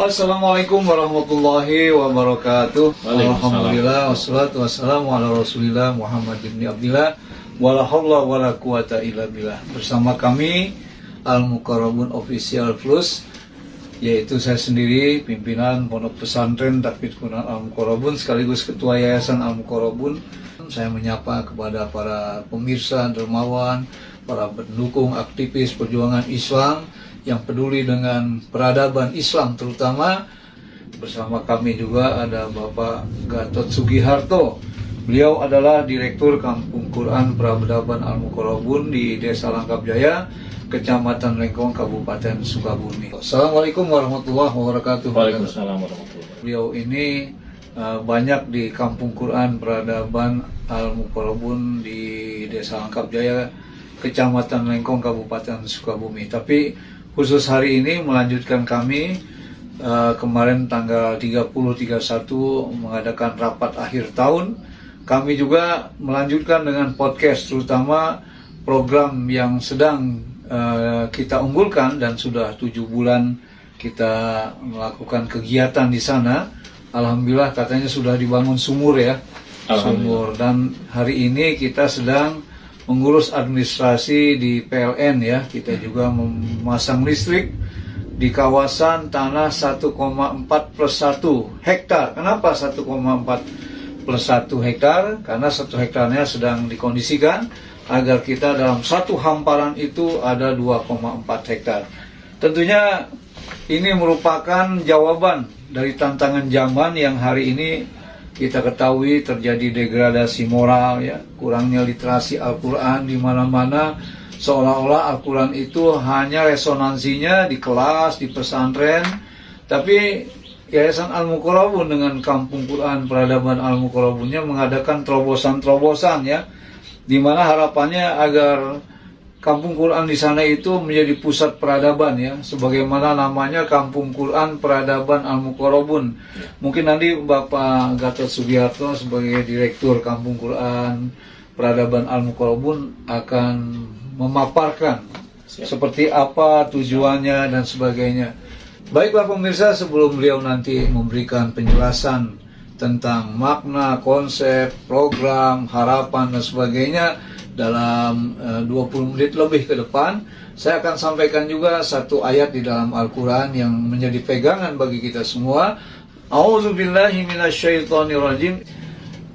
Assalamualaikum warahmatullahi wabarakatuh. Alhamdulillah wassalatu wassalamu ala Rasulillah Muhammad bin Abdillah wala haula wala quwata illa billah. Bersama kami Al-Muqarrabun Official Plus, yaitu saya sendiri pimpinan Pondok Pesantren Tahfidz Quran Al-Muqarrabun sekaligus Ketua Yayasan Al-Muqarrabun. Saya menyapa kepada para pemirsa dermawan, para pendukung aktivis perjuangan Islam yang peduli dengan peradaban Islam terutama. Bersama kami juga ada Bapak Gatot Sugiharto. Beliau adalah Direktur Kampung Quran Peradaban Al-Muqarrabun di Desa Langkap Jaya, Kecamatan Lengkong, Kabupaten Sukabumi. Assalamualaikum warahmatullahi wabarakatuh. Waalaikumsalam warahmatullahi wabarakatuh. Beliau ini banyak di Kampung Quran Peradaban Al-Muqarrabun di Desa Langkap Jaya, Kecamatan Lengkong, Kabupaten Sukabumi. Tapi khusus hari ini melanjutkan kami kemarin tanggal 30-31 mengadakan rapat akhir tahun. Kami juga melanjutkan dengan podcast, terutama program yang sedang kita unggulkan dan sudah 7 bulan kita melakukan kegiatan di sana. Alhamdulillah katanya sudah dibangun sumur ya, sumur. Dan hari ini kita sedang mengurus administrasi di PLN ya. Kita juga memasang listrik di kawasan tanah 1,4+1 hektar. Kenapa 1,4+1 hektar? Karena 1 hektarnya sedang dikondisikan agar kita dalam satu hamparan itu ada 2,4 hektar. Tentunya ini merupakan jawaban dari tantangan zaman yang hari ini kita ketahui terjadi degradasi moral ya, kurangnya literasi Al-Quran di mana-mana, seolah-olah Al-Quran itu hanya resonansinya di kelas, di pesantren. Tapi Yayasan Al-Muqarrabun dengan Kampung Quran Peradaban Al-Muqarrabunnya mengadakan terobosan-terobosan ya, di mana harapannya agar Kampung Quran di sana itu menjadi pusat peradaban ya, sebagaimana namanya Kampung Quran Peradaban Al-Muqarrabun. Mungkin nanti Bapak Gatot Sugiharto sebagai Direktur Kampung Quran Peradaban Al-Muqarrabun akan memaparkan seperti apa tujuannya dan sebagainya. Baiklah pemirsa, sebelum beliau nanti memberikan penjelasan tentang makna, konsep, program, harapan dan sebagainya dalam 20 menit lebih ke depan, saya akan sampaikan juga satu ayat di dalam Al-Quran yang menjadi pegangan bagi kita semua. A'udzubillahi minasyaitonirrajim.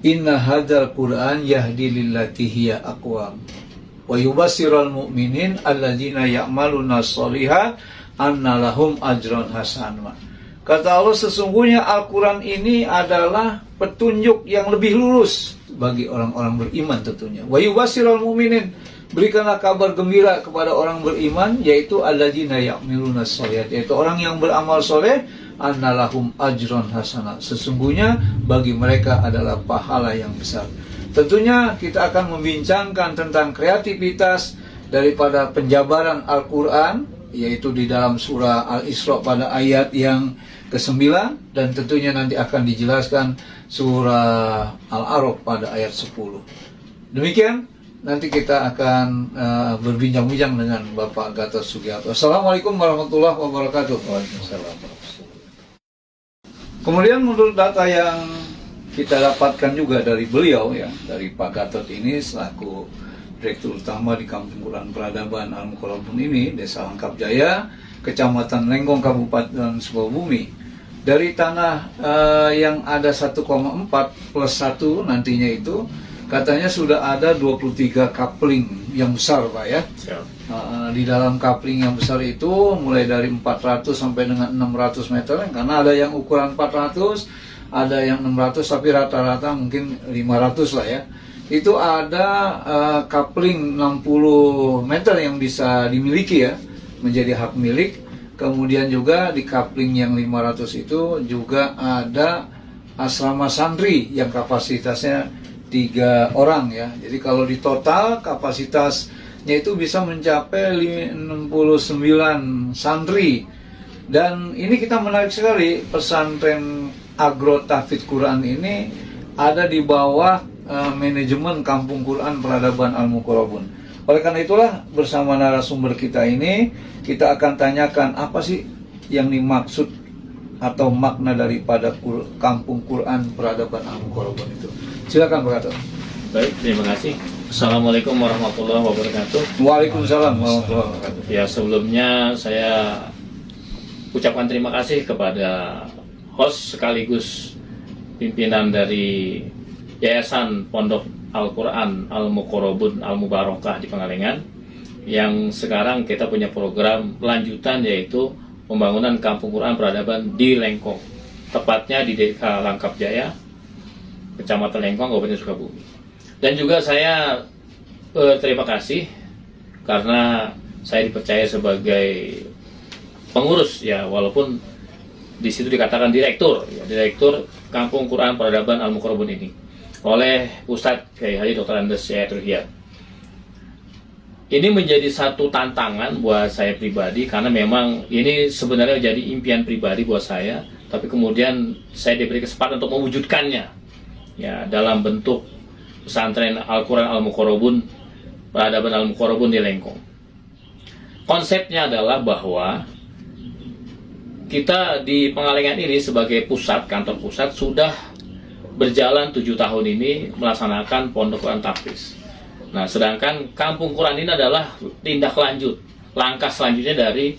Inna hadzal Qur'an yahdi lillati hiya aqwam wa yubassirul mu'minin alladzina ya'maluna sholihat anna lahum ajran hasanah. Kata Allah, sesungguhnya Al-Quran ini adalah petunjuk yang lebih lurus bagi orang-orang beriman tentunya. Wa yubassirul mu'minin, berikanlah kabar gembira kepada orang beriman, yaitu alladzina ya'maluna sholihat, yaitu orang yang beramal soleh, annalahum ajran hasanah, sesungguhnya bagi mereka adalah pahala yang besar. Tentunya kita akan membincangkan tentang kreativitas daripada penjabaran Al-Quran, yaitu di dalam surah Al-Isra pada ayat yang ke-9, dan tentunya nanti akan dijelaskan surah Al-A'raf pada ayat 10. Demikian, nanti kita akan berbincang-bincang dengan Bapak Gatot Sugiharto. Assalamualaikum warahmatullahi wabarakatuh. Waalaikumsalam. Kemudian menurut data yang kita dapatkan juga dari beliau ya, dari Pak Gatot ini selaku Direktur Utama di Kampung Quran Peradaban Al-Muqarrabun ini, Desa Langkap Jaya, Kecamatan Lengkong, Kabupaten Sukabumi. Dari tanah yang ada 1,4+1 nantinya itu, katanya sudah ada 23 coupling yang besar Pak ya. Di dalam coupling yang besar itu mulai dari 400 sampai dengan 600 meter, karena ada yang ukuran 400, ada yang 600, tapi rata-rata mungkin 500 lah ya. Itu ada coupling 60 meter yang bisa dimiliki ya, menjadi hak milik. Kemudian juga di coupling yang 500 itu juga ada asrama santri yang kapasitasnya 3 orang ya. Jadi kalau di total kapasitasnya itu bisa mencapai 69 santri. Dan ini kita menarik sekali, pesantren Agro Tahfidz Quran ini ada di bawah manajemen Kampung Quran Peradaban Al-Muqarrabun. Oleh karena itulah bersama narasumber kita ini kita akan tanyakan apa sih yang dimaksud atau makna daripada Kampung Quran Peradaban Al-Muqarrabun itu. Silakan Pak Gatot. Baik, terima kasih. Assalamualaikum warahmatullahi wabarakatuh. Waalaikumsalam warahmatullahi wabarakatuh. Ya, sebelumnya saya ucapkan terima kasih kepada host sekaligus pimpinan dari Yayasan Pondok Al-Quran Al-Muqarrabun Al-Mubarakah di Pengalengan, yang sekarang kita punya program lanjutan, yaitu pembangunan Kampung Quran Peradaban di Lengkong, tepatnya di Desa Langkap Jaya, Kecamatan Lengkong, Kabupaten Sukabumi. Dan juga saya terima kasih karena saya dipercaya sebagai pengurus, ya, walaupun di situ dikatakan direktur, ya, direktur Kampung Quran Peradaban Al-Muqarrabun ini oleh Ustadz Kiai Haji Dr. Andes Yahya Rihyan. Ini menjadi satu tantangan buat saya pribadi, karena memang ini sebenarnya jadi impian pribadi buat saya, tapi kemudian saya diberi kesempatan untuk mewujudkannya, ya, dalam bentuk pesantren Al-Quran Al-Muqarrabun Peradaban Al-Muqarrabun di Lengkong. Konsepnya adalah bahwa kita di Pengalengan ini sebagai pusat, kantor pusat, sudah berjalan 7 tahun ini melaksanakan Pondok Quran Tahfiz. Nah, sedangkan Kampung Quran ini adalah tindak lanjut, langkah selanjutnya dari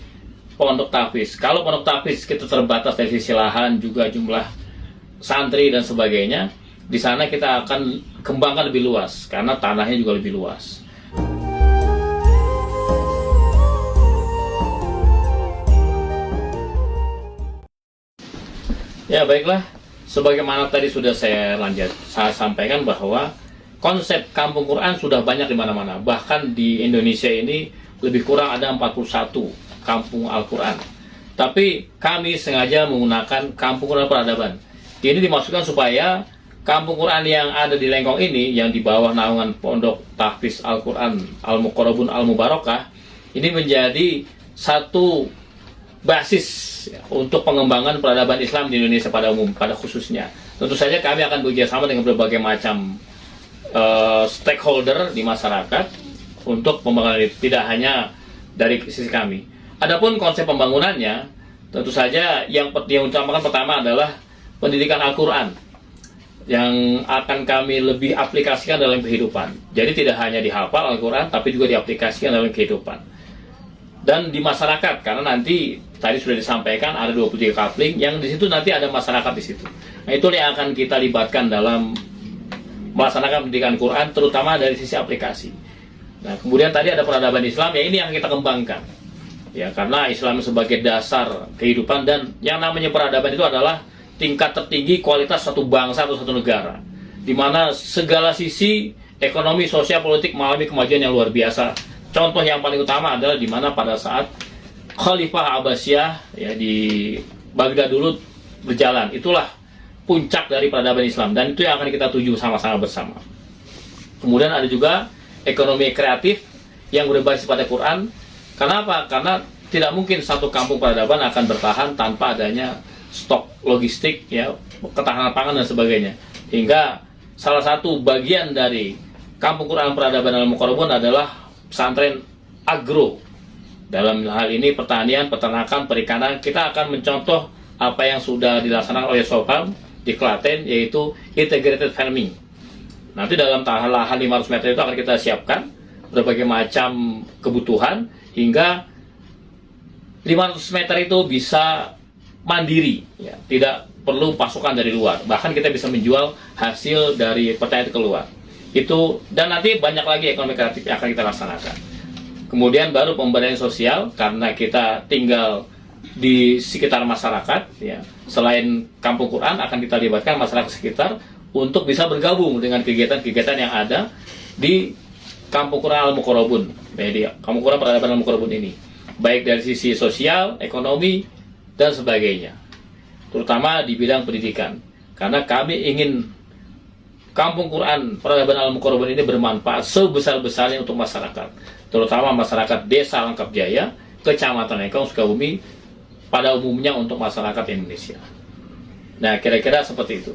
Pondok Tahfiz. Kalau Pondok Tahfiz kita terbatas dari sisi lahan, juga jumlah santri dan sebagainya, di sana kita akan kembangkan lebih luas karena tanahnya juga lebih luas. Ya, baiklah, sebagaimana tadi sudah saya sampaikan bahwa konsep Kampung Quran sudah banyak di mana-mana. Bahkan di Indonesia ini lebih kurang ada 41 kampung Al-Quran. Tapi kami sengaja menggunakan Kampung Quran Peradaban. Ini dimaksudkan supaya Kampung Quran yang ada di Lengkong ini, yang di bawah naungan Pondok Tahfiz Al-Quran Al-Muqarrabun Al-Mubarakah, ini menjadi satu basis, ya, untuk pengembangan peradaban Islam di Indonesia pada khususnya. Tentu saja kami akan bekerjasama dengan berbagai macam stakeholder di masyarakat untuk pembangunan itu, tidak hanya dari sisi kami. Adapun konsep pembangunannya, tentu saja yang utamakan pertama adalah pendidikan Al-Quran yang akan kami lebih aplikasikan dalam kehidupan. Jadi tidak hanya dihafal Al-Quran, tapi juga diaplikasikan dalam kehidupan dan di masyarakat, karena nanti tadi sudah disampaikan ada 23 kapling yang di situ nanti ada masyarakat di situ. Nah, itu yang akan kita libatkan dalam melaksanakan pendidikan Quran, terutama dari sisi aplikasi. Nah, kemudian tadi ada peradaban Islam, ya, ini yang kita kembangkan, ya, karena Islam sebagai dasar kehidupan, dan yang namanya peradaban itu adalah tingkat tertinggi kualitas satu bangsa atau satu negara, di mana segala sisi ekonomi, sosial, politik mengalami kemajuan yang luar biasa. Contoh yang paling utama adalah di mana pada saat Khalifah Abbasiyah, ya, di Baghdad dulu berjalan, itulah puncak dari peradaban Islam, dan itu yang akan kita tuju sama-sama bersama. Kemudian ada juga ekonomi kreatif yang berbasis pada Quran. Kenapa? Karena tidak mungkin satu kampung peradaban akan bertahan tanpa adanya stok logistik, ya, ketahanan pangan dan sebagainya. Hingga salah satu bagian dari Kampung Quran Peradaban Al-Muqarrabun adalah pesantren agro. Dalam hal ini pertanian, peternakan, perikanan. Kita akan mencontoh apa yang sudah dilaksanakan oleh Sopam di Klaten, yaitu integrated farming. Nanti dalam lahan 500 meter itu akan kita siapkan berbagai macam kebutuhan hingga 500 meter itu bisa mandiri, ya, tidak perlu pasukan dari luar. Bahkan kita bisa menjual hasil dari pertanian keluar. Itu, dan nanti banyak lagi ekonomi kreatif yang akan kita laksanakan. Kemudian baru pemberdayaan sosial, karena kita tinggal di sekitar masyarakat, ya. Selain Kampung Quran, akan kita libatkan masyarakat sekitar untuk bisa bergabung dengan kegiatan-kegiatan yang ada di Kampung Quran Al-Muqarrabun, di Kampung Quran Peradaban Al-Muqarrabun ini, baik dari sisi sosial, ekonomi, dan sebagainya, terutama di bidang pendidikan, karena kami ingin Kampung Quran Peradaban Al-Muqarrabun ini bermanfaat sebesar-besarnya untuk masyarakat, terutama masyarakat Desa Langkap Jaya, Kecamatan Lengkong, Sukabumi, pada umumnya untuk masyarakat Indonesia. Nah, kira-kira seperti itu.